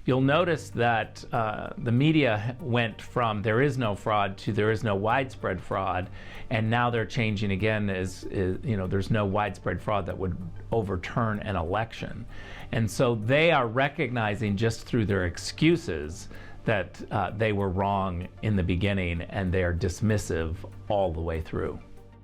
you'll notice that the media went from there is no fraud to there is no widespread fraud, and now they're changing again as there's no widespread fraud that would overturn an election. And so they are recognizing just through their excuses that they were wrong in the beginning, and they are dismissive all the way through.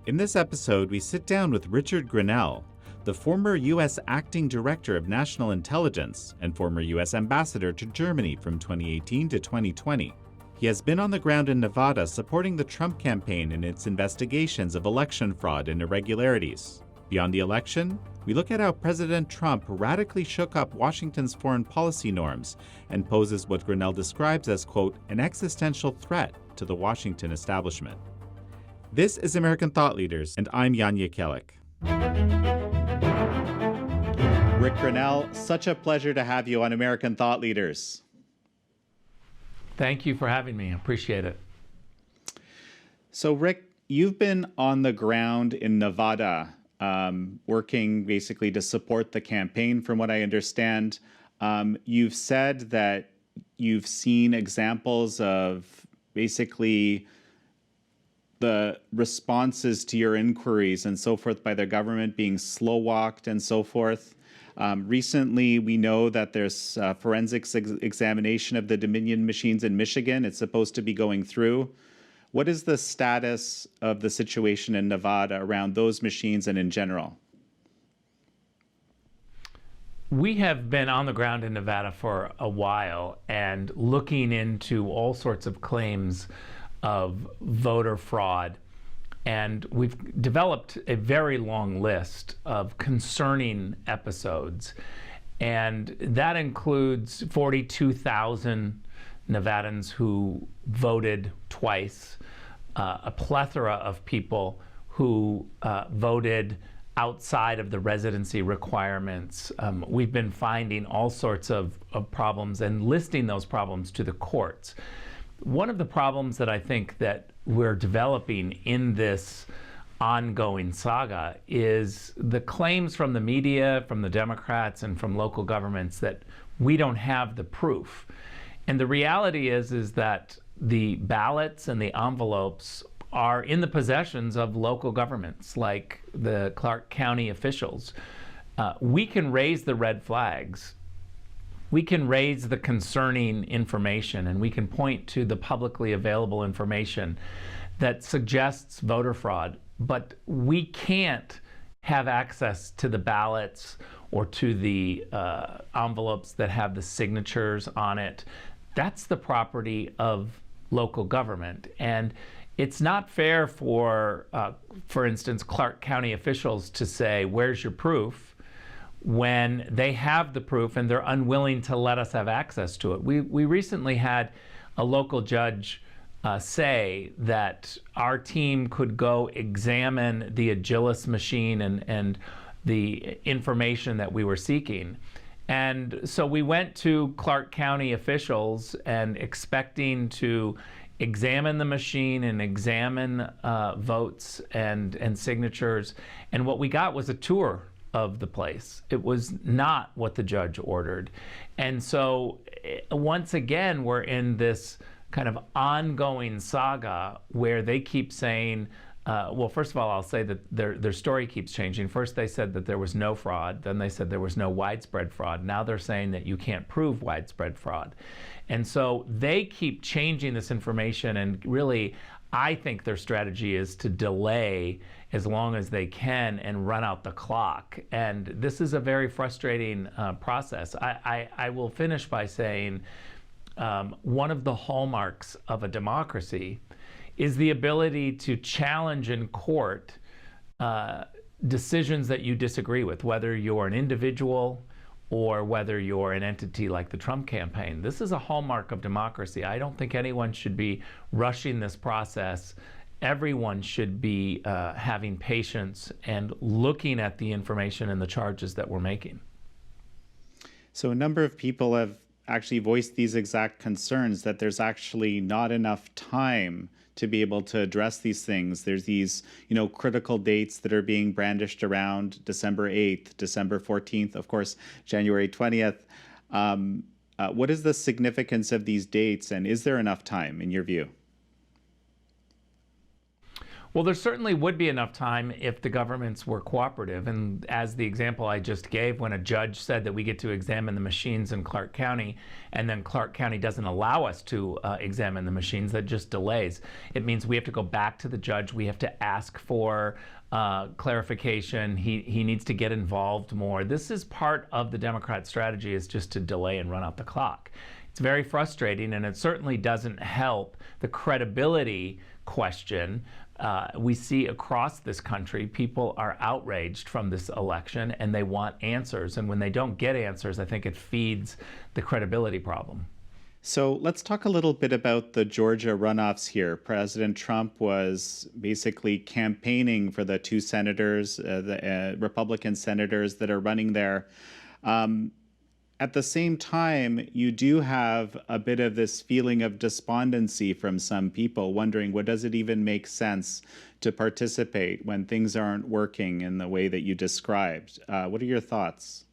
In this episode, we sit down with Richard Grenell, the former U.S. Acting Director of National Intelligence and former U.S. Ambassador to Germany from 2018 to 2020. He has been on the ground in Nevada supporting the Trump campaign in its investigations of election fraud and irregularities. Beyond the election, we look at how President Trump radically shook up Washington's foreign policy norms and poses what Grenell describes as, quote, an existential threat to the Washington establishment. This is American Thought Leaders, and I'm Jan Jekielek. Rick Grenell, such a pleasure to have you on American Thought Leaders. Thank you for having me. I appreciate it. So, Rick, you've been on the ground in Nevada, working basically to support the campaign, from what I understand. You've said that you've seen examples of basically the responses to your inquiries and so forth by the government being slow-walked and so forth. Recently, we know that there's forensics examination of the Dominion machines in Michigan. It's supposed to be going through. What is the status of the situation in Nevada around those machines and in general? We have been on the ground in Nevada for a while and looking into all sorts of claims of voter fraud. And we've developed a very long list of concerning episodes. And that includes 42,000 Nevadans who voted twice, a plethora of people who voted outside of the residency requirements. We've been finding all sorts of problems and listing those problems to the courts. One of the problems that I think that we're developing in this ongoing saga is the claims from the media, from the Democrats, and from local governments that we don't have the proof. And the reality is that the ballots and the envelopes are in the possessions of local governments, like the Clark County officials. We can raise the red flags. We can raise the concerning information, and we can point to the publicly available information that suggests voter fraud, but we can't have access to the ballots or to the envelopes that have the signatures on it. That's the property of local government. And it's not fair for instance, Clark County officials to say, where's your proof, when they have the proof and they're unwilling to let us have access to it. We recently had a local judge say that our team could go examine the Agilis machine and the information that we were seeking. And so we went to Clark County officials and expecting to examine the machine and examine votes and signatures. And what we got was a tour of the place. It was not what the judge ordered. And so once again, we're in this kind of ongoing saga where they keep saying, well, first of all, I'll say that their story keeps changing. First, they said that there was no fraud. Then they said there was no widespread fraud. Now they're saying that you can't prove widespread fraud. And so they keep changing this information, and really, I think their strategy is to delay as long as they can and run out the clock. And this is a very frustrating process. I will finish by saying one of the hallmarks of a democracy is the ability to challenge in court decisions that you disagree with, whether you're an individual or whether you're an entity like the Trump campaign. This is a hallmark of democracy. I don't think anyone should be rushing this process. Everyone should be having patience and looking at the information and the charges that we're making. So a number of people have actually voiced these exact concerns, that there's actually not enough time to be able to address these things. There's these, critical dates that are being brandished around: December 8th, December 14th, of course, January 20th. What is the significance of these dates, and is there enough time in your view? Well, there certainly would be enough time if the governments were cooperative. And as the example I just gave, when a judge said that we get to examine the machines in Clark County, and then Clark County doesn't allow us to examine the machines, that just delays. It means we have to go back to the judge. We have to ask for clarification. He needs to get involved more. This is part of the Democrat strategy, is just to delay and run out the clock. It's very frustrating, and it certainly doesn't help the credibility question. We see across this country, people are outraged from this election and they want answers. And when they don't get answers, I think it feeds the credibility problem. So let's talk a little bit about the Georgia runoffs here. President Trump was basically campaigning for the two senators, the Republican senators that are running there. At the same time, you do have a bit of this feeling of despondency from some people, wondering, what does it even make sense to participate when things aren't working in the way that you described? What are your thoughts?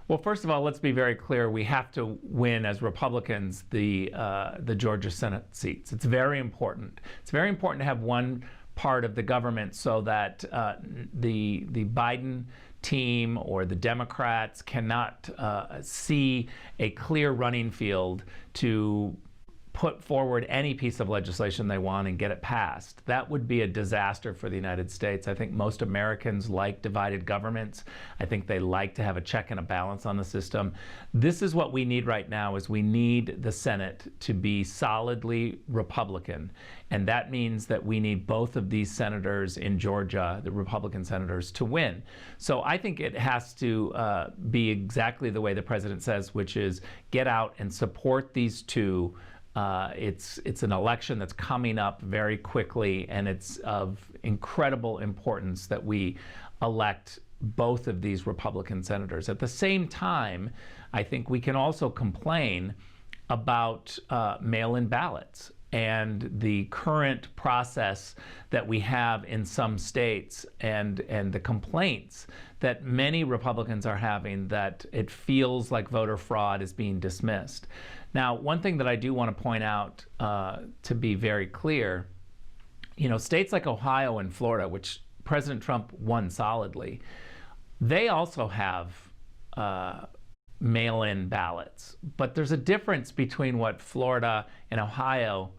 Well, first of all, let's be very clear. We have to win as Republicans the Georgia Senate seats. It's very important. It's very important to have one part of the government so that the Biden team or the Democrats cannot see a clear running field to put forward any piece of legislation they want and get it passed. That would be a disaster for the United States. I think most Americans like divided governments. I think they like to have a check and a balance on the system. This is what we need right now, is we need the Senate to be solidly Republican. And that means that we need both of these senators in Georgia, the Republican senators, to win. So I think it has to be exactly the way the president says, which is get out and support these two. It's an election that's coming up very quickly, and it's of incredible importance that we elect both of these Republican senators. At the same time, I think we can also complain about mail-in ballots and the current process that we have in some states, and the complaints that many Republicans are having that it feels like voter fraud is being dismissed. Now, one thing that I do want to point out, to be very clear, states like Ohio and Florida, which President Trump won solidly, they also have mail-in ballots. But there's a difference between what Florida and Ohio,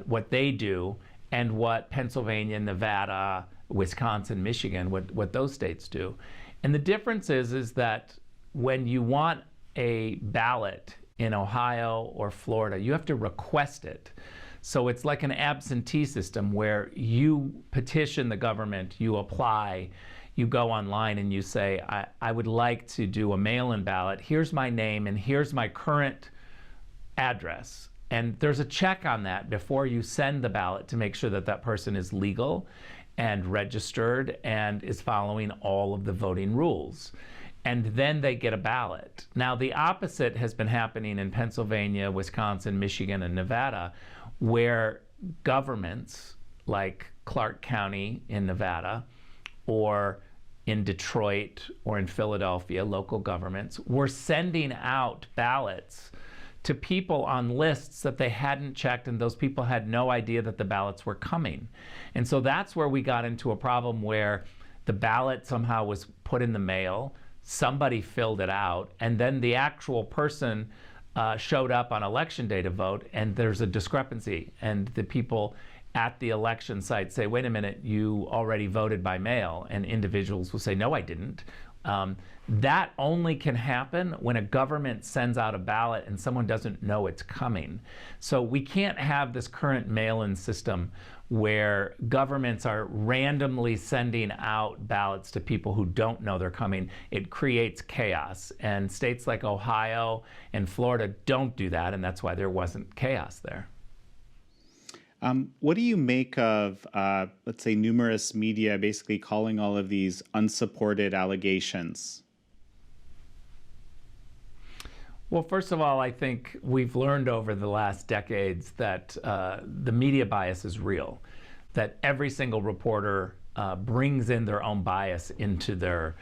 what they do, and what Pennsylvania, Nevada, Wisconsin, Michigan, what those states do. And the difference is that when you want a ballot in Ohio or Florida, you have to request it. So it's like an absentee system where you petition the government, you apply, you go online and you say, I would like to do a mail-in ballot. Here's my name and here's my current address. And there's a check on that before you send the ballot to make sure that that person is legal and registered and is following all of the voting rules. And then they get a ballot. Now, the opposite has been happening in Pennsylvania, Wisconsin, Michigan, and Nevada, where governments like Clark County in Nevada, or in Detroit or in Philadelphia, local governments, were sending out ballots to people on lists that they hadn't checked, and those people had no idea that the ballots were coming. And so that's where we got into a problem where the ballot somehow was put in the mail, somebody filled it out, and then the actual person showed up on election day to vote, and there's a discrepancy. And the people at the election site say, wait a minute, you already voted by mail. And individuals will say, no, I didn't. That only can happen when a government sends out a ballot and someone doesn't know it's coming. So we can't have this current mail-in system where governments are randomly sending out ballots to people who don't know they're coming. It creates chaos. And states like Ohio and Florida don't do that, and that's why there wasn't chaos there. What do you make of, let's say, numerous media basically calling all of these unsupported allegations? Well, first of all, I think we've learned over the last decades that the media bias is real, that every single reporter brings in their own bias into their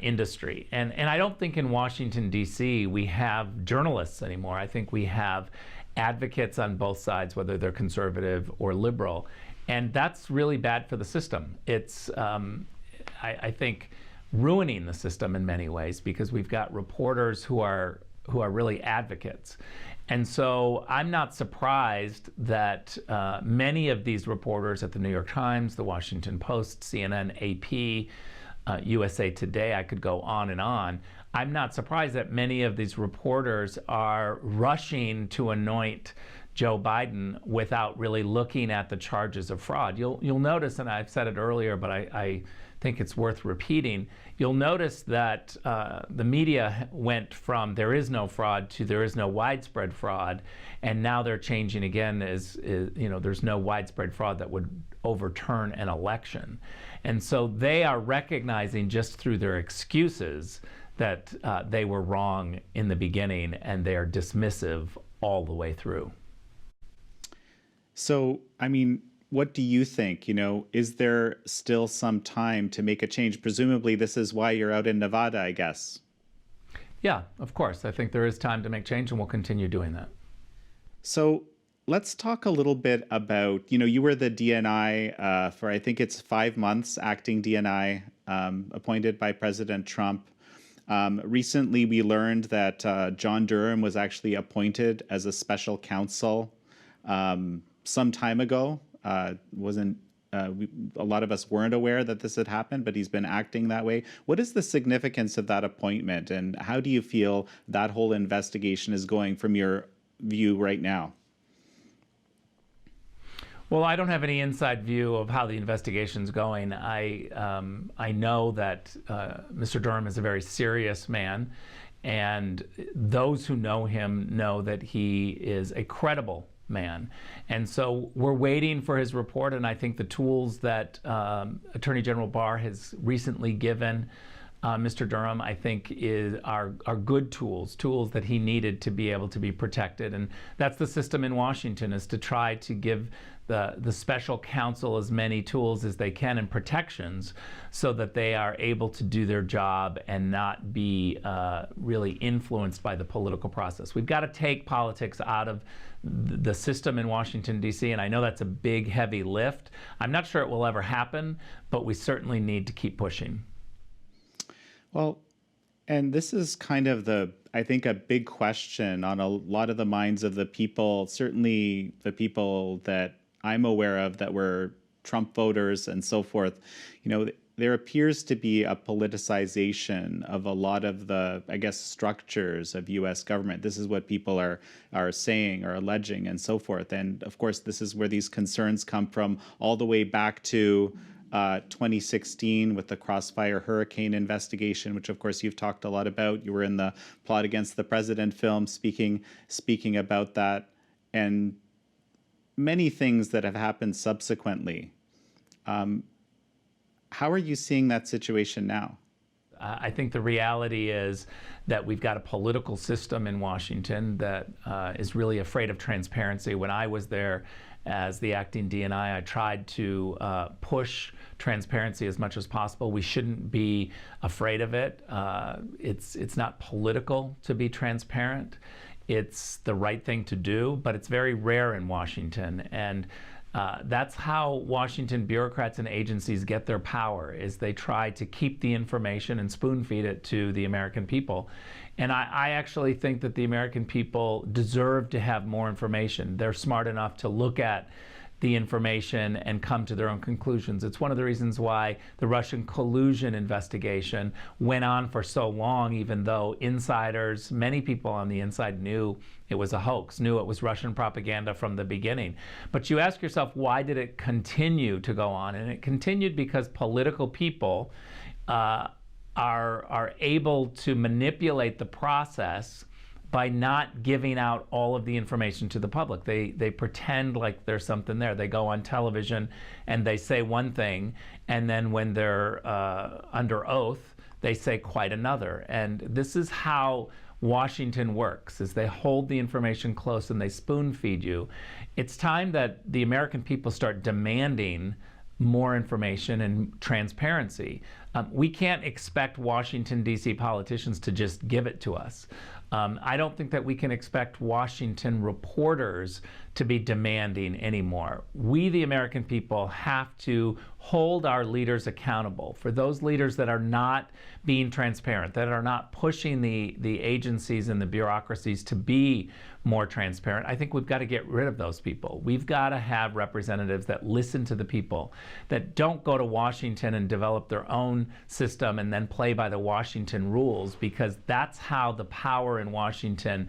industry. And I don't think in Washington, D.C., we have journalists anymore. I think we have advocates on both sides, whether they're conservative or liberal. And that's really bad for the system. It's, I think, ruining the system in many ways, because we've got reporters who are really advocates. And so I'm not surprised that many of these reporters at the New York Times, the Washington Post, CNN, AP, USA Today, I could go on and on. I'm not surprised that many of these reporters are rushing to anoint Joe Biden without really looking at the charges of fraud. You'll notice, and I've said it earlier, but I think it's worth repeating, you'll notice that the media went from there is no fraud to there is no widespread fraud, and now they're changing again as there's no widespread fraud that would overturn an election. And so they are recognizing just through their excuses that they were wrong in the beginning, and they are dismissive all the way through. So, I mean, what do you think? Is there still some time to make a change? Presumably, this is why you're out in Nevada, I guess. Yeah, of course. I think there is time to make change, and we'll continue doing that. So let's talk a little bit about, you were the DNI for, I think it's 5 months, acting DNI, appointed by President Trump. Recently, we learned that John Durham was actually appointed as a special counsel some time ago. A lot of us weren't aware that this had happened, but he's been acting that way. What is the significance of that appointment, and how do you feel that whole investigation is going from your view right now? Well, I don't have any inside view of how the investigation's going. I know that Mr. Durham is a very serious man, and those who know him know that he is a credible man. And so we're waiting for his report, and I think the tools that Attorney General Barr has recently given Mr. Durham, I think, are good tools that he needed to be able to be protected. And that's the system in Washington, is to try to give the special counsel as many tools as they can and protections, so that they are able to do their job and not be really influenced by the political process. We've got to take politics out of the system in Washington, D.C., and I know that's a big, heavy lift. I'm not sure it will ever happen, but we certainly need to keep pushing. Well, and this is kind of I think, a big question on a lot of the minds of the people, certainly the people that I'm aware of that were Trump voters and so forth. There appears to be a politicization of a lot of the, I guess, structures of U.S. government. This is what people are saying or alleging and so forth. And of course, this is where these concerns come from, all the way back to 2016 with the Crossfire Hurricane investigation, which of course you've talked a lot about. You were in the Plot Against the President film speaking about that, and many things that have happened subsequently. How are you seeing that situation now? I think the reality is that we've got a political system in Washington that is really afraid of transparency. When I was there as the acting DNI, I tried to push transparency as much as possible. We shouldn't be afraid of it. It's not political to be transparent. It's the right thing to do, but it's very rare in Washington. And that's how Washington bureaucrats and agencies get their power, is they try to keep the information and spoon feed it to the American people. And I actually think that the American people deserve to have more information. They're smart enough to look at the information and come to their own conclusions. It's one of the reasons why the Russian collusion investigation went on for so long, even though insiders, many people on the inside knew it was a hoax, knew it was Russian propaganda from the beginning. But you ask yourself, why did it continue to go on? And it continued because political people are able to manipulate the process by not giving out all of the information to the public. They pretend like there's something there. They go on television and they say one thing, and then when they're under oath, they say quite another. And this is how Washington works, is they hold the information close and they spoon feed you. It's time that the American people start demanding more information and transparency. We can't expect Washington, D.C. politicians to just give it to us. I don't think that we can expect Washington reporters to be demanding anymore. We, the American people, have to hold our leaders accountable for those leaders that are not being transparent, that are not pushing the agencies and the bureaucracies to be more transparent. I think we've got to get rid of those people. We've got to have representatives that listen to the people, that don't go to Washington and develop their own system and then play by the Washington rules, because that's how the power in Washington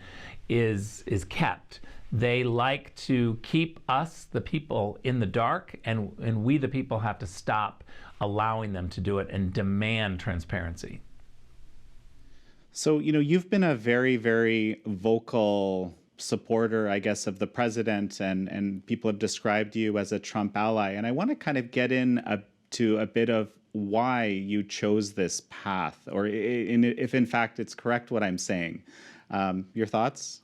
is kept. They like to keep us, the people, in the dark, and we, the people, have to stop allowing them to do it and demand transparency. So, you've been a very, very vocal supporter, I guess, of the president, and people have described you as a Trump ally. And I want to kind of get to a bit of why you chose this path, or if in fact it's correct what I'm saying. Your thoughts?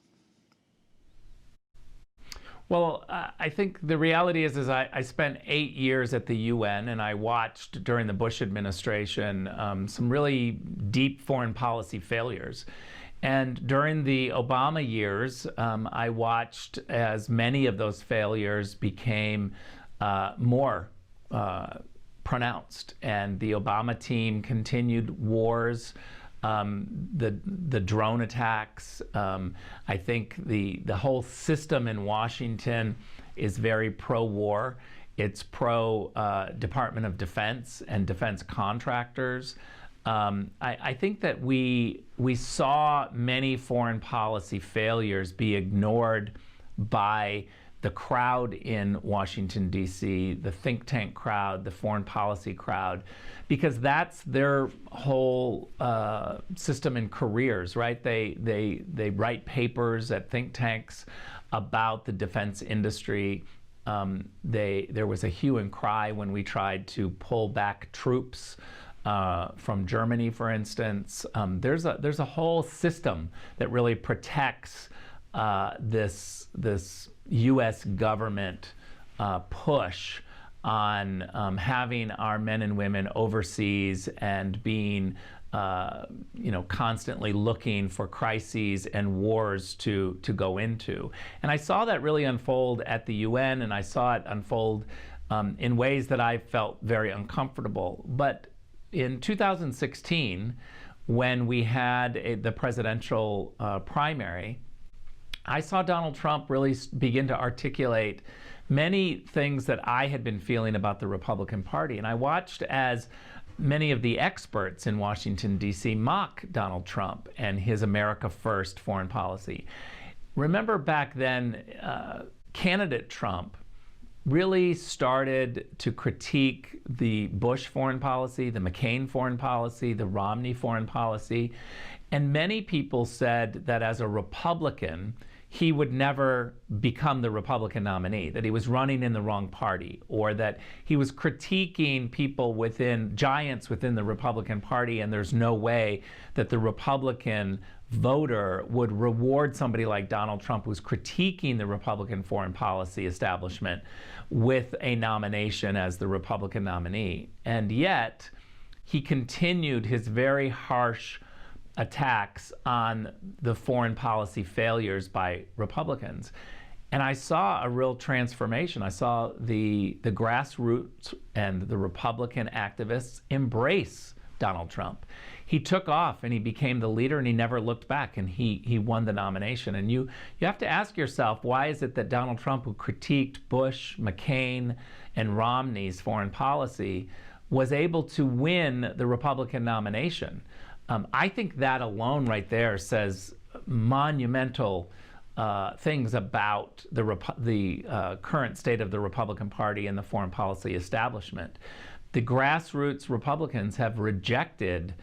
Well, I think the reality is I spent 8 years at the UN, and I watched during the Bush administration some really deep foreign policy failures. And during the Obama years, I watched as many of those failures became more pronounced. And the Obama team continued wars, the drone attacks. I think the whole system in Washington is very pro-war. It's pro-Department of Defense and defense contractors. I think that we saw many foreign policy failures be ignored by the crowd in Washington, D.C., the think tank crowd, the foreign policy crowd, because that's their whole system and careers, right? They write papers at think tanks about the defense industry. There was a hue and cry when we tried to pull back troops from Germany, for instance. There's a whole system that really protects this U.S. government push on having our men and women overseas and being, constantly looking for crises and wars to go into. And I saw that really unfold at the UN, and I saw it unfold in ways that I felt very uncomfortable. But in 2016, when we had the presidential primary, I saw Donald Trump really begin to articulate many things that I had been feeling about the Republican Party. And I watched as many of the experts in Washington, D.C. mock Donald Trump and his America First foreign policy. Remember back then, candidate Trump really started to critique the Bush foreign policy, the McCain foreign policy, the Romney foreign policy. And many people said that as a Republican, he would never become the Republican nominee, that he was running in the wrong party, or that he was critiquing people giants within the Republican Party, and there's no way that the Republican voter would reward somebody like Donald Trump, who's critiquing the Republican foreign policy establishment, with a nomination as the Republican nominee. And yet, he continued his very harsh attacks on the foreign policy failures by Republicans. And I saw a real transformation. I saw the grassroots and the Republican activists embrace Donald Trump. He took off and he became the leader, and he never looked back, and he won the nomination. And you have to ask yourself, why is it that Donald Trump, who critiqued Bush, McCain, and Romney's foreign policy, was able to win the Republican nomination? I think that alone right there says monumental things about the current state of the Republican Party and the foreign policy establishment. The grassroots Republicans have rejected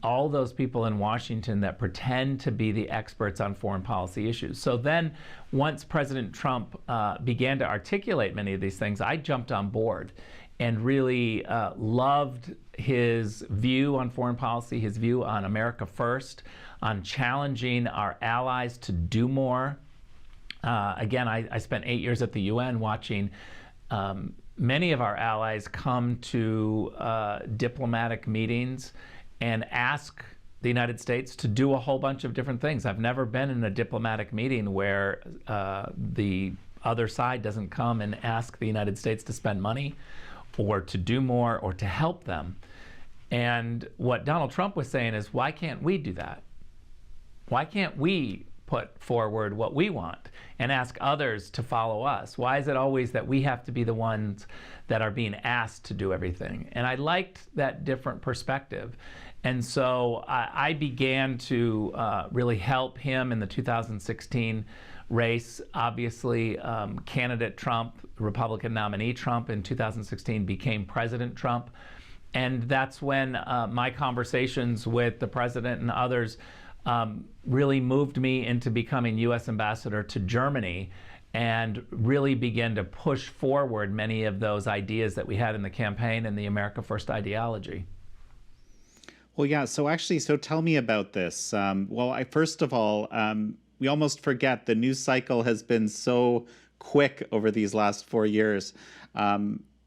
all those people in Washington that pretend to be the experts on foreign policy issues. So then, once President Trump began to articulate many of these things, I jumped on board and really loved his view on foreign policy, his view on America First, on challenging our allies to do more. Again, I spent 8 years at the UN watching many of our allies come to diplomatic meetings and ask the United States to do a whole bunch of different things. I've never been in a diplomatic meeting where the other side doesn't come and ask the United States to spend money or to do more or to help them. And what Donald Trump was saying is, why can't we do that? Why can't we put forward what we want and ask others to follow us? Why is it always that we have to be the ones that are being asked to do everything? And I liked that different perspective. And so I began to really help him in the 2016 race. Obviously, candidate Trump, Republican nominee Trump in 2016 became President Trump. And that's when my conversations with the president and others really moved me into becoming U.S. ambassador to Germany and really began to push forward many of those ideas that we had in the campaign and the America First ideology. Well, yeah. So tell me about this. First of all, we almost forget the news cycle has been so quick over these last 4 years.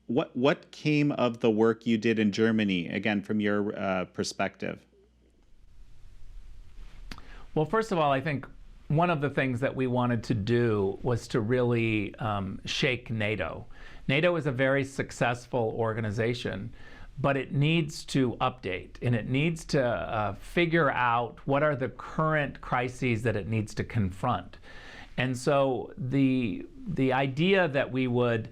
What came of the work you did in Germany, again, from your perspective? Well, first of all, I think one of the things that we wanted to do was to really shake NATO. NATO is a very successful organization, but it needs to update and it needs to figure out what are the current crises that it needs to confront. And so the idea that we would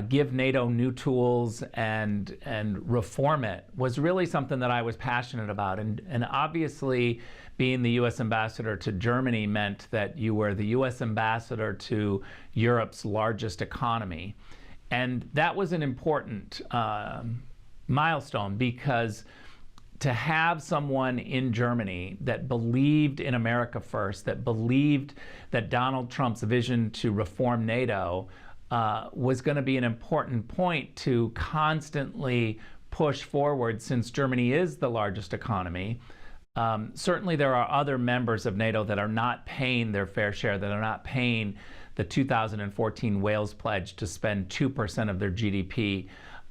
give NATO new tools and reform it was really something that I was passionate about. And obviously, being the U.S. ambassador to Germany meant that you were the U.S. ambassador to Europe's largest economy. And that was an important milestone, because to have someone in Germany that believed in America First, that believed that Donald Trump's vision to reform NATO was going to be an important point to constantly push forward, since Germany is the largest economy. Certainly there are other members of NATO that are not paying their fair share, that are not paying the 2014 Wales Pledge to spend 2% of their GDP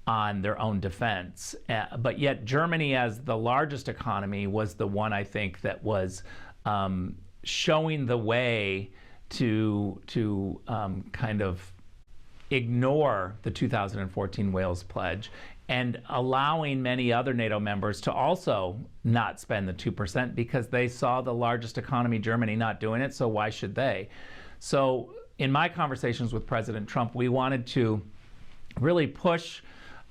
on their own defense. But yet Germany, as the largest economy, was the one, I think, that was showing the way to kind of ignore the 2014 Wales Pledge and allowing many other NATO members to also not spend the 2%, because they saw the largest economy, Germany, not doing it, so why should they? So in my conversations with President Trump, we wanted to really push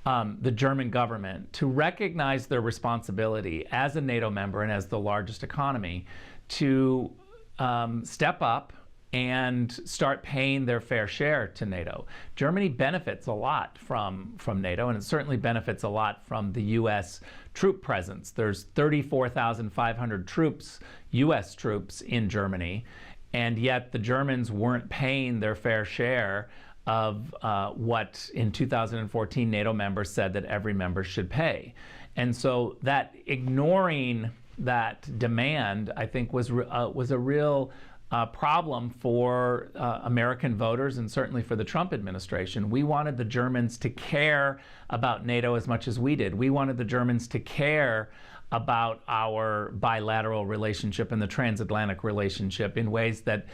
the German government to recognize their responsibility as a NATO member and as the largest economy to step up and start paying their fair share to NATO. Germany benefits a lot from NATO, and it certainly benefits a lot from the U.S. troop presence. There's 34,500 troops, U.S. troops in Germany, and yet the Germans weren't paying their fair share of what in 2014 NATO members said that every member should pay. And so that ignoring that demand, I think, was a real problem for American voters and certainly for the Trump administration. We wanted the Germans to care about NATO as much as we did. We wanted the Germans to care about our bilateral relationship and the transatlantic relationship in ways that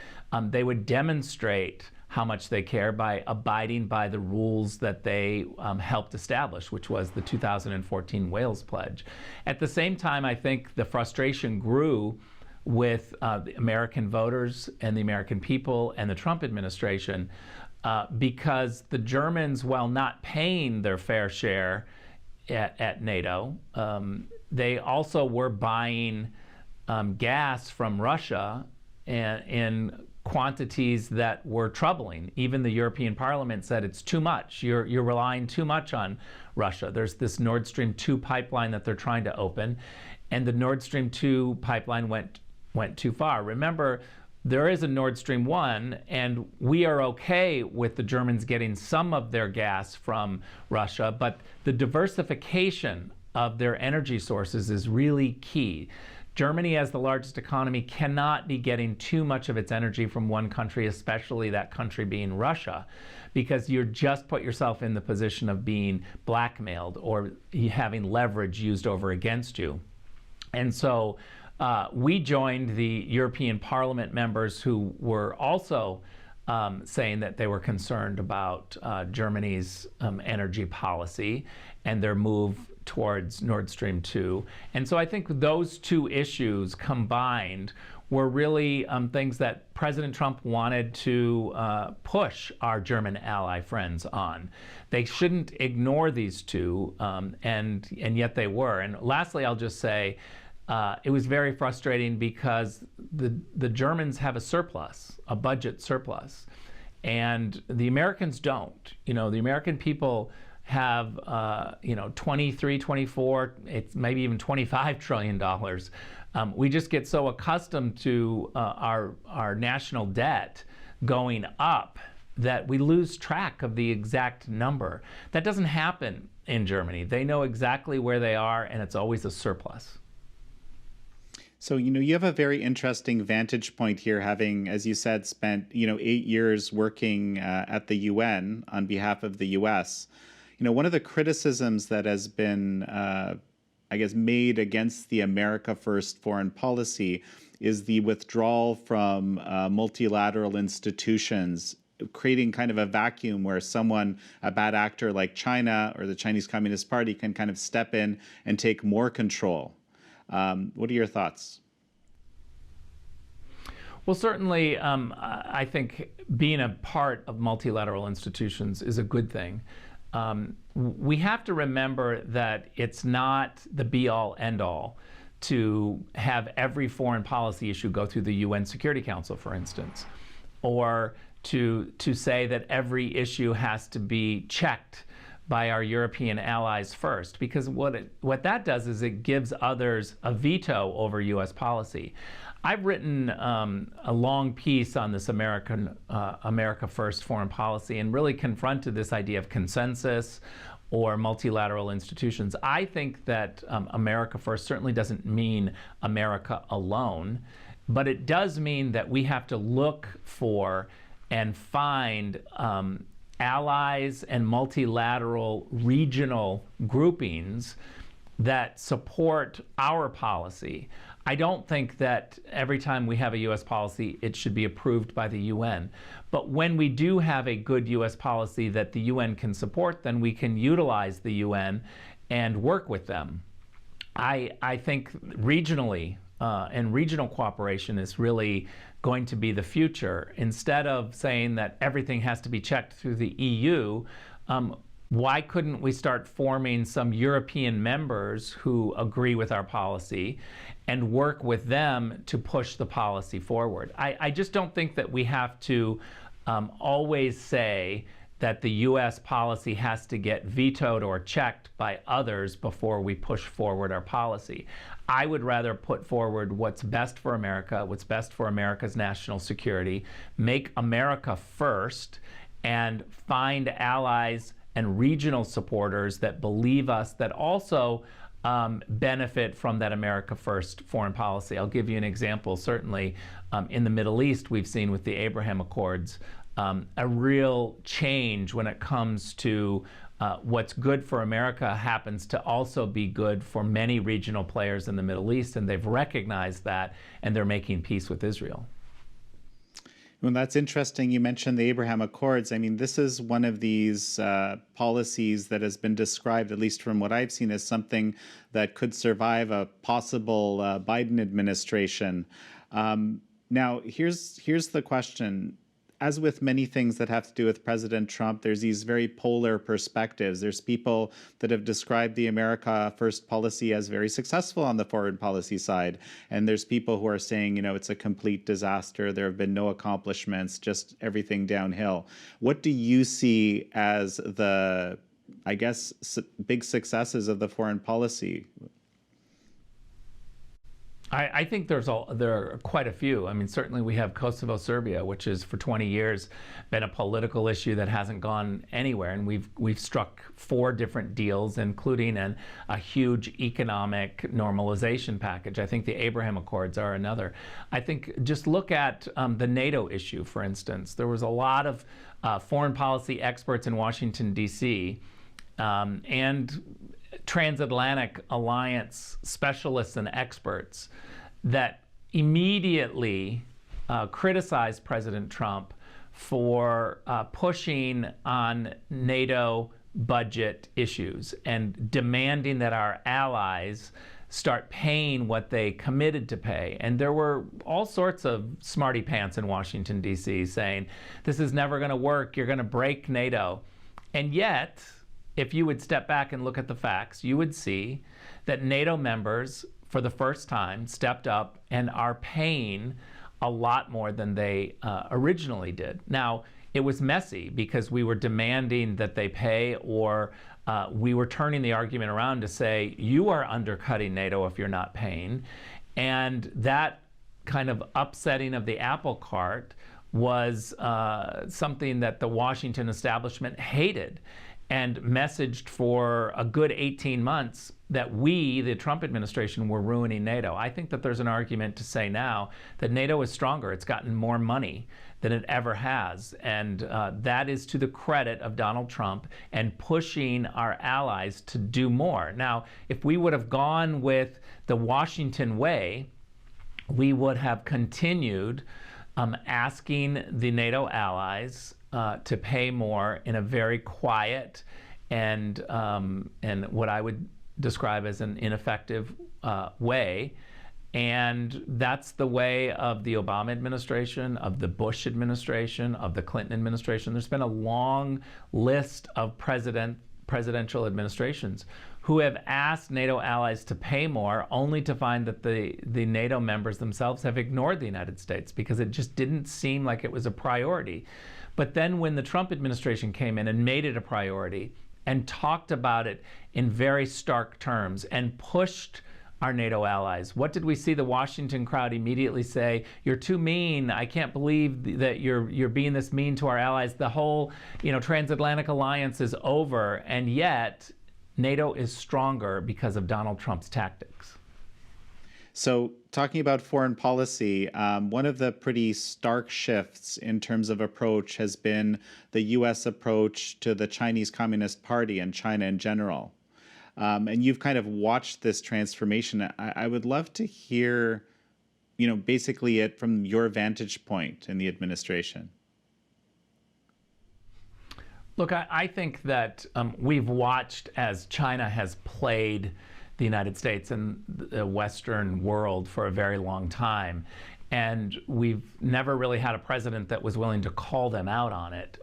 they would demonstrate how much they care by abiding by the rules that they helped establish, which was the 2014 Wales Pledge. At the same time, I think the frustration grew with the American voters and the American people and the Trump administration because the Germans, while not paying their fair share at NATO, they also were buying gas from Russia in quantities that were troubling. Even the European Parliament said it's too much. You're relying too much on Russia. There's this Nord Stream 2 pipeline that they're trying to open, and the Nord Stream 2 pipeline went too far. Remember, there is a Nord Stream 1, and we are okay with the Germans getting some of their gas from Russia, but the diversification of their energy sources is really key. Germany, as the largest economy, cannot be getting too much of its energy from one country, especially that country being Russia, because you're just put yourself in the position of being blackmailed or having leverage used over against you. And so we joined the European Parliament members who were also saying that they were concerned about Germany's energy policy and their move towards Nord Stream 2. And so I think those two issues combined were really things that President Trump wanted to push our German ally friends on. They shouldn't ignore these two, and yet they were. And lastly, I'll just say, it was very frustrating because the Germans have a surplus, a budget surplus, and the Americans don't. The American people have 23, 24, it's maybe even $25 trillion. We just get so accustomed to our national debt going up that we lose track of the exact number. That doesn't happen in Germany. They know exactly where they are, and it's always a surplus. So, you have a very interesting vantage point here, having, as you said, spent, 8 years working at the UN on behalf of the US. One of the criticisms that has been, made against the America First foreign policy is the withdrawal from multilateral institutions, creating kind of a vacuum where a bad actor like China or the Chinese Communist Party, can kind of step in and take more control. What are your thoughts? Well, certainly, I think being a part of multilateral institutions is a good thing. We have to remember that it's not the be-all, end-all to have every foreign policy issue go through the UN Security Council, for instance, or to say that every issue has to be checked by our European allies first, because what that does is it gives others a veto over U.S. policy. I've written a long piece on this America First foreign policy and really confronted this idea of consensus or multilateral institutions. I think that America First certainly doesn't mean America alone, but it does mean that we have to look for and find allies and multilateral regional groupings that support our policy. I don't think that every time we have a U.S. policy, it should be approved by the UN. But when we do have a good U.S. policy that the UN can support, then we can utilize the UN and work with them. I think regionally and regional cooperation is really going to be the future. Instead of saying that everything has to be checked through the EU, why couldn't we start forming some European members who agree with our policy and work with them to push the policy forward? I just don't think that we have to always say that the U.S. policy has to get vetoed or checked by others before we push forward our policy. I would rather put forward what's best for America, what's best for America's national security, make America first, and find allies and regional supporters that believe us, that also benefit from that America First foreign policy. I'll give you an example. Certainly in the Middle East, we've seen with the Abraham Accords a real change when it comes to what's good for America happens to also be good for many regional players in the Middle East, and they've recognized that, and they're making peace with Israel. Well, that's interesting. You mentioned the Abraham Accords. I mean, this is one of these policies that has been described, at least from what I've seen, as something that could survive a possible Biden administration. Now, here's the question. As with many things that have to do with President Trump, there's these very polar perspectives. There's people that have described the America First policy as very successful on the foreign policy side. And there's people who are saying, it's a complete disaster. There have been no accomplishments, just everything downhill. What do you see as the, big successes of the foreign policy? I think there are quite a few. I mean, certainly we have Kosovo, Serbia, which is for 20 years been a political issue that hasn't gone anywhere, and we've struck 4 different deals, including a huge economic normalization package. I think the Abraham Accords are another. I think just look at the NATO issue, for instance. There was a lot of foreign policy experts in Washington, D.C., and transatlantic alliance specialists and experts that immediately criticized President Trump for pushing on NATO budget issues and demanding that our allies start paying what they committed to pay. And there were all sorts of smarty pants in Washington, D.C. saying, this is never going to work, you're going to break NATO. And yet, if you would step back and look at the facts, you would see that NATO members, for the first time, stepped up and are paying a lot more than they originally did. Now, it was messy because we were demanding that they pay, or we were turning the argument around to say, you are undercutting NATO if you're not paying. And that kind of upsetting of the apple cart was something that the Washington establishment hated, and messaged for a good 18 months that we, the Trump administration, were ruining NATO. I think that there's an argument to say now that NATO is stronger. It's gotten more money than it ever has. And that is to the credit of Donald Trump and pushing our allies to do more. Now, if we would have gone with the Washington way, we would have continued asking the NATO allies to pay more in a very quiet and what I would describe as an ineffective way. And that's the way of the Obama administration, of the Bush administration, of the Clinton administration. There's been a long list of presidential administrations who have asked NATO allies to pay more, only to find that the NATO members themselves have ignored the United States because it just didn't seem like it was a priority. But then when the Trump administration came in and made it a priority and talked about it in very stark terms and pushed our NATO allies, what did we see the Washington crowd immediately say? You're too mean. I can't believe that you're being this mean to our allies. The whole, transatlantic alliance is over, and yet NATO is stronger because of Donald Trump's tactics. So, talking about foreign policy, one of the pretty stark shifts in terms of approach has been the U.S. approach to the Chinese Communist Party and China in general. And you've kind of watched this transformation. I would love to hear, basically it from your vantage point in the administration. Look, I think that we've watched as China has played the United States and the Western world for a very long time. And we've never really had a president that was willing to call them out on it.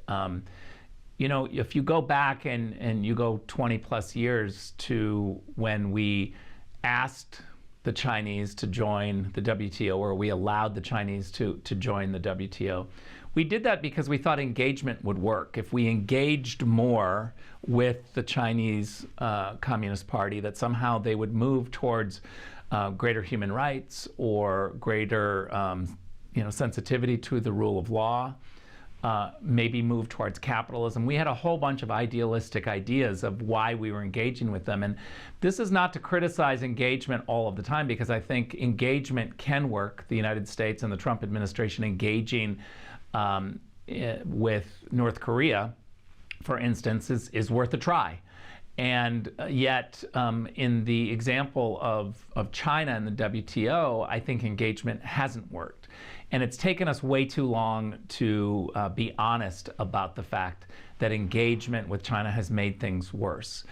If you go back and you go 20 plus years to when we asked the Chinese to join the WTO, or we allowed the Chinese to join the WTO, we did that because we thought engagement would work. If we engaged more with the Chinese Communist Party, that somehow they would move towards greater human rights or greater sensitivity to the rule of law, maybe move towards capitalism. We had a whole bunch of idealistic ideas of why we were engaging with them. And this is not to criticize engagement all of the time, because I think engagement can work. The United States and the Trump administration engaging with North Korea, for instance, is worth a try. And yet, in the example of China and the WTO, I think engagement hasn't worked. And it's taken us way too long to be honest about the fact that engagement with China has made things worse.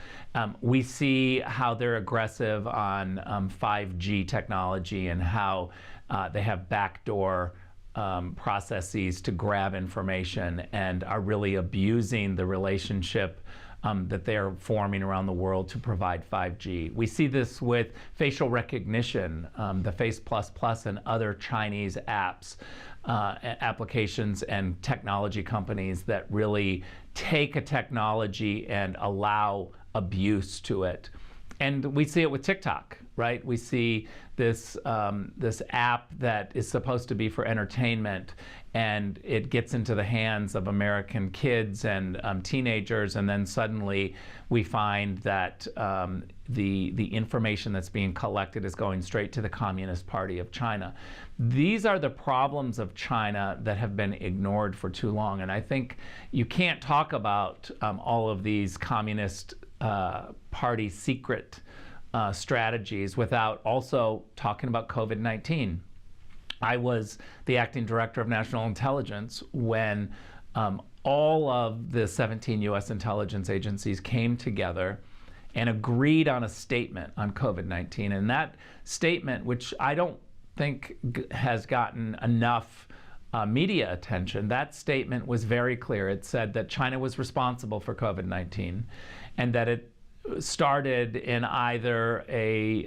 We see how they're aggressive on 5G technology and how they have backdoor processes to grab information and are really abusing the relationship that they are forming around the world to provide 5G. We see this with facial recognition, the Face++ and other Chinese applications and technology companies that really take a technology and allow abuse to it. And we see it with TikTok, right? We see this this app that is supposed to be for entertainment, and it gets into the hands of American kids and teenagers, and then suddenly we find that the information that's being collected is going straight to the Communist Party of China. These are the problems of China that have been ignored for too long, and I think you can't talk about all of these Communist Party secret strategies without also talking about COVID-19. I was the acting director of national intelligence when all of the 17 U.S. intelligence agencies came together and agreed on a statement on COVID-19. And that statement, which I don't think has gotten enough media attention, that statement was very clear. It said that China was responsible for COVID-19 and that it started in either a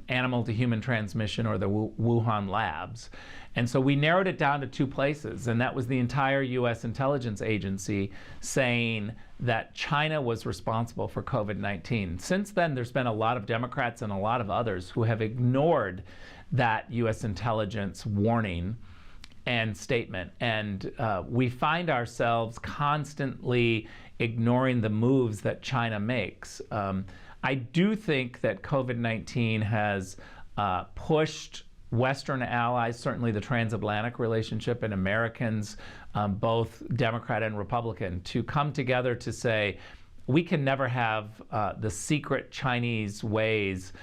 animal to human transmission or the Wuhan labs. And so we narrowed it down to two places, and that was the entire U.S. intelligence agency saying that China was responsible for COVID-19. Since then, there's been a lot of Democrats and a lot of others who have ignored that U.S. intelligence warning and statement. And we find ourselves constantly ignoring the moves that China makes. I do think that COVID-19 has pushed Western allies, certainly the transatlantic relationship, and Americans, both Democrat and Republican, to come together to say, we can never have the secret Chinese ways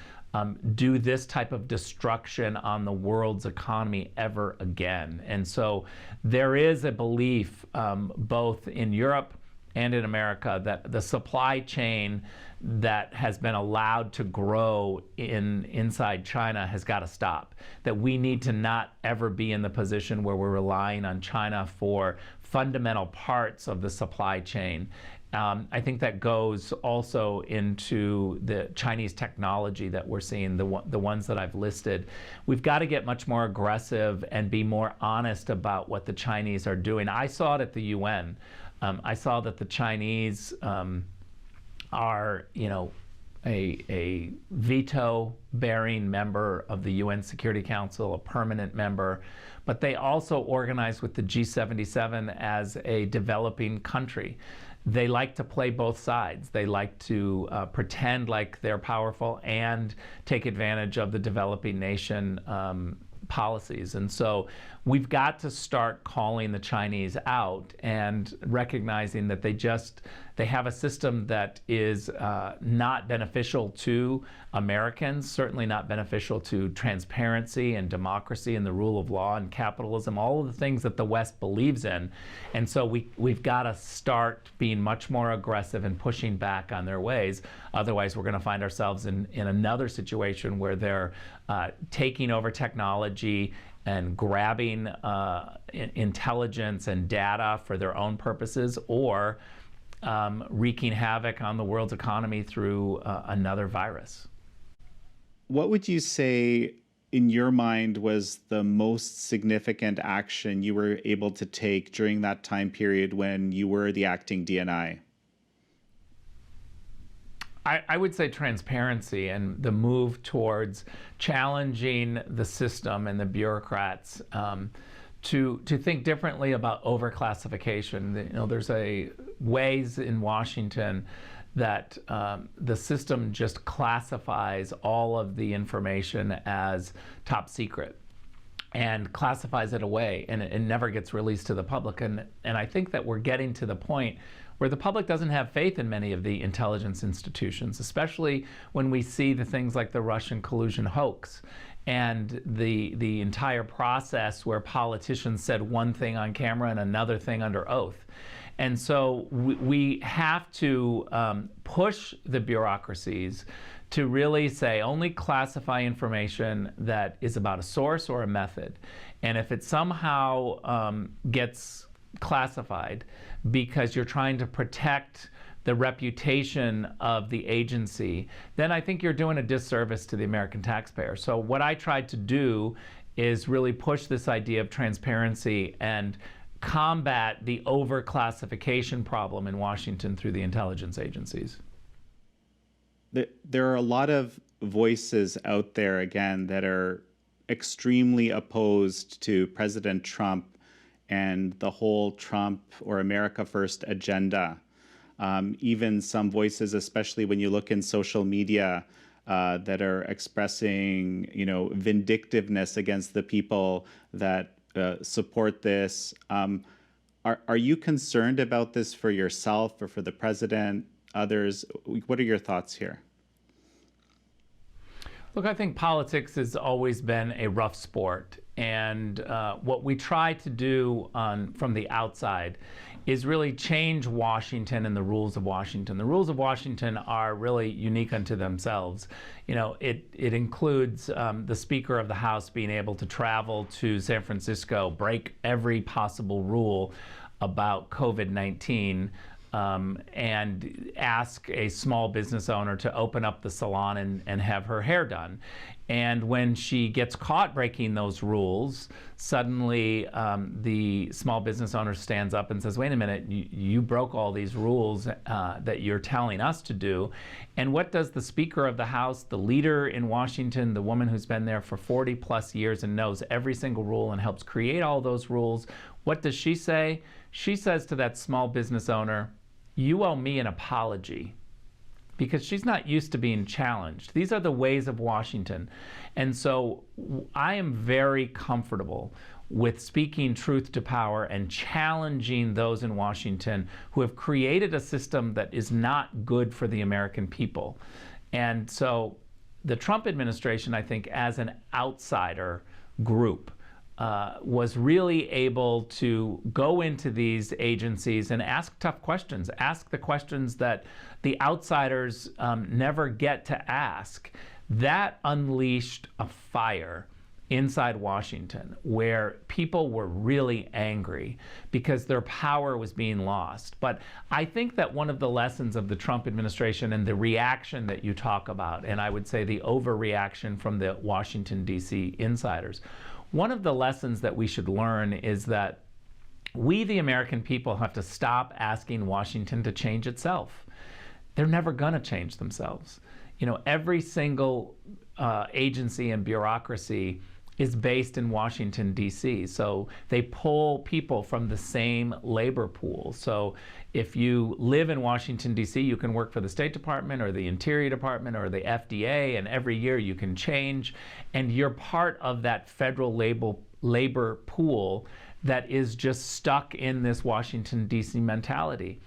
do this type of destruction on the world's economy ever again. And so there is a belief both in Europe and in America that the supply chain that has been allowed to grow inside China has got to stop. That we need to not ever be in the position where we're relying on China for fundamental parts of the supply chain. I think that goes also into the Chinese technology that we're seeing, the ones that I've listed. We've got to get much more aggressive and be more honest about what the Chinese are doing. I saw it at the UN. I saw that the Chinese are, a veto-bearing member of the UN Security Council, a permanent member, but they also organize with the G77 as a developing country. They like to play both sides. They like to pretend like they're powerful and take advantage of the developing nation policies. And so we've got to start calling the Chinese out and recognizing that they have a system that is not beneficial to Americans, certainly not beneficial to transparency and democracy and the rule of law and capitalism, all of the things that the West believes in. And so we've got to start being much more aggressive and pushing back on their ways. Otherwise, we're going to find ourselves in another situation where they're taking over technology and grabbing intelligence and data for their own purposes, or wreaking havoc on the world's economy through another virus. What would you say, in your mind, was the most significant action you were able to take during that time period when you were the acting DNI? I would say transparency and the move towards challenging the system and the bureaucrats to think differently about overclassification. There's ways in Washington that the system just classifies all of the information as top secret and classifies it away, and it never gets released to the public. And I think that we're getting to the point where the public doesn't have faith in many of the intelligence institutions, especially when we see the things like the Russian collusion hoax and the entire process where politicians said one thing on camera and another thing under oath. And so we have to push the bureaucracies to really say only classify information that is about a source or a method. And if it somehow gets classified because you're trying to protect the reputation of the agency, then I think you're doing a disservice to the American taxpayer. So what I tried to do is really push this idea of transparency and combat the overclassification problem in Washington through the intelligence agencies. there are a lot of voices out there again that are extremely opposed to President Trump and the whole Trump or America First agenda. Even some voices, especially when you look in social media, that are expressing, vindictiveness against the people that support this. Are you concerned about this for yourself or for the president, others? What are your thoughts here? Look, I think politics has always been a rough sport. And what we try to do from the outside is really change Washington and the rules of Washington. The rules of Washington are really unique unto themselves. It includes the Speaker of the House being able to travel to San Francisco, break every possible rule about COVID-19, and ask a small business owner to open up the salon and have her hair done. And when she gets caught breaking those rules, suddenly the small business owner stands up and says, wait a minute, you broke all these rules that you're telling us to do. And what does the Speaker of the House, the leader in Washington, the woman who's been there for 40 plus years and knows every single rule and helps create all those rules, what does she say? She says to that small business owner, you owe me an apology, because she's not used to being challenged. These are the ways of Washington. And so I am very comfortable with speaking truth to power and challenging those in Washington who have created a system that is not good for the American people. And so the Trump administration, I think, as an outsider group, was really able to go into these agencies and ask tough questions, ask the questions that the outsiders never get to ask. That unleashed a fire inside Washington where people were really angry because their power was being lost. But I think that one of the lessons of the Trump administration and the reaction that you talk about, and I would say the overreaction from the Washington, D.C. insiders, one of the lessons that we should learn is that we, the American people, have to stop asking Washington to change itself. They're never going to change themselves. Every single agency and bureaucracy is based in Washington, D.C. So they pull people from the same labor pool. So if you live in Washington, D.C., you can work for the State Department or the Interior Department or the FDA, and every year you can change. And you're part of that federal labor pool that is just stuck in this Washington, D.C. mentality.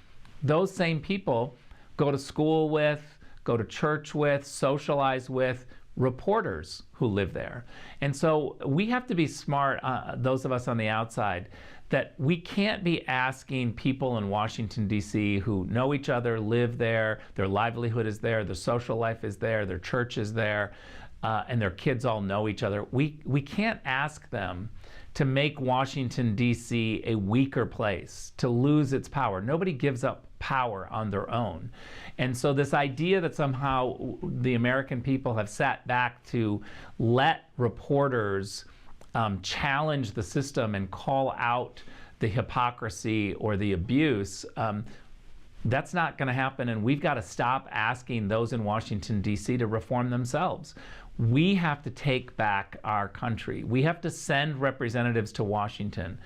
Those same people go to school with, go to church with, socialize with reporters who live there. And so we have to be smart, those of us on the outside, that we can't be asking people in Washington, D.C. who know each other, live there, their livelihood is there, their social life is there, their church is there, and their kids all know each other. We can't ask them to make Washington, D.C. a weaker place, to lose its power. Nobody gives up power on their own. And so this idea that somehow the American people have sat back to let reporters challenge the system and call out the hypocrisy or the abuse, that's not going to happen. And we've got to stop asking those in Washington, D.C. to reform themselves. We have to take back our country. We have to send representatives to Washington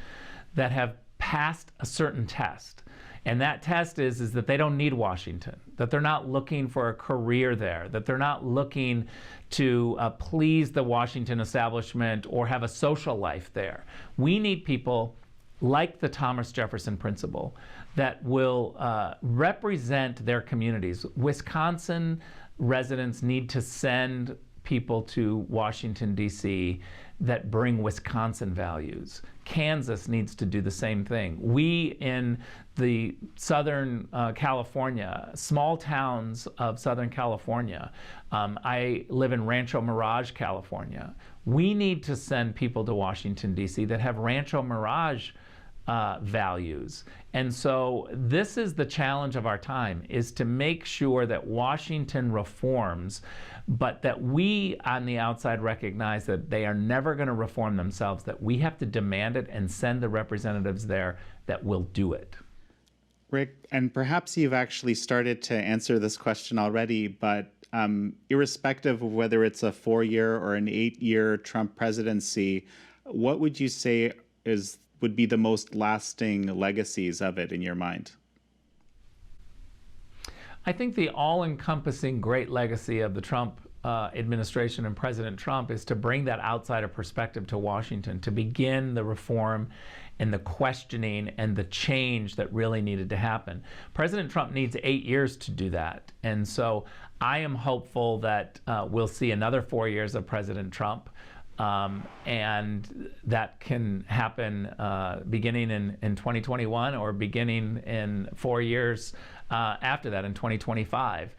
that have passed a certain test. And that test is that they don't need Washington, that they're not looking for a career there, that they're not looking to please the Washington establishment or have a social life there. We need people like the Thomas Jefferson Principle that will represent their communities. Wisconsin residents need to send people to Washington, D.C. that bring Wisconsin values. Kansas needs to do the same thing. We in the Southern California, small towns of Southern California, I live in Rancho Mirage, California. We need to send people to Washington, D.C. that have Rancho Mirage values. And so this is the challenge of our time, is to make sure that Washington reforms, but that we on the outside recognize that they are never going to reform themselves, that we have to demand it and send the representatives there that will do it. Rick, and perhaps you've actually started to answer this question already, but irrespective of whether it's a 4-year or an 8-year Trump presidency, what would you say would be the most lasting legacies of it in your mind? I think the all-encompassing great legacy of the Trump administration and President Trump is to bring that outsider perspective to Washington, to begin the reform and the questioning and the change that really needed to happen. President Trump needs 8 years to do that. And so I am hopeful that we'll see another 4 years of President Trump. And that can happen beginning in 2021 or beginning in 4 years after that in 2025.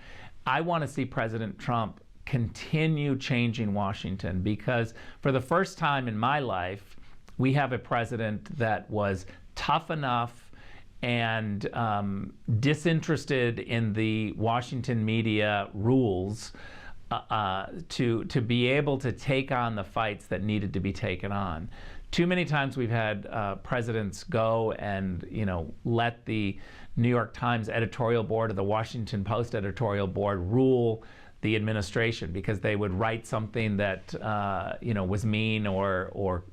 I want to see President Trump continue changing Washington, because for the first time in my life, we have a president that was tough enough and disinterested in the Washington media rules to be able to take on the fights that needed to be taken on. Too many times we've had presidents go and let the New York Times editorial board or the Washington Post editorial board rule the administration because they would write something that was mean or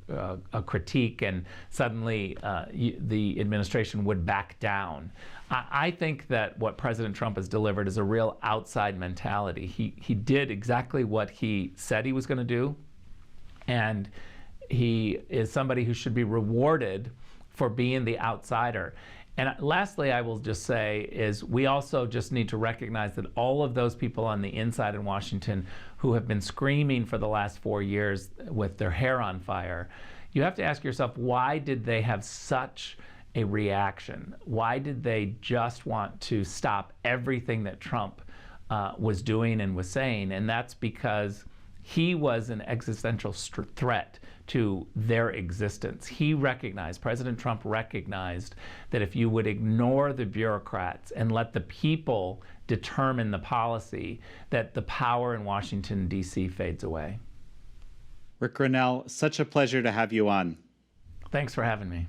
a critique, and suddenly the administration would back down. I think that what President Trump has delivered is a real outside mentality. He did exactly what he said he was going to do, and he is somebody who should be rewarded for being the outsider. And lastly, I will just say is we also just need to recognize that all of those people on the inside in Washington who have been screaming for the last 4 years with their hair on fire, you have to ask yourself, why did they have such a reaction? Why did they just want to stop everything that Trump was doing and was saying? And that's because he was an existential threat to their existence. President Trump recognized that if you would ignore the bureaucrats and let the people determine the policy, that the power in Washington, D.C. fades away. Rick Grenell, such a pleasure to have you on. Thanks for having me.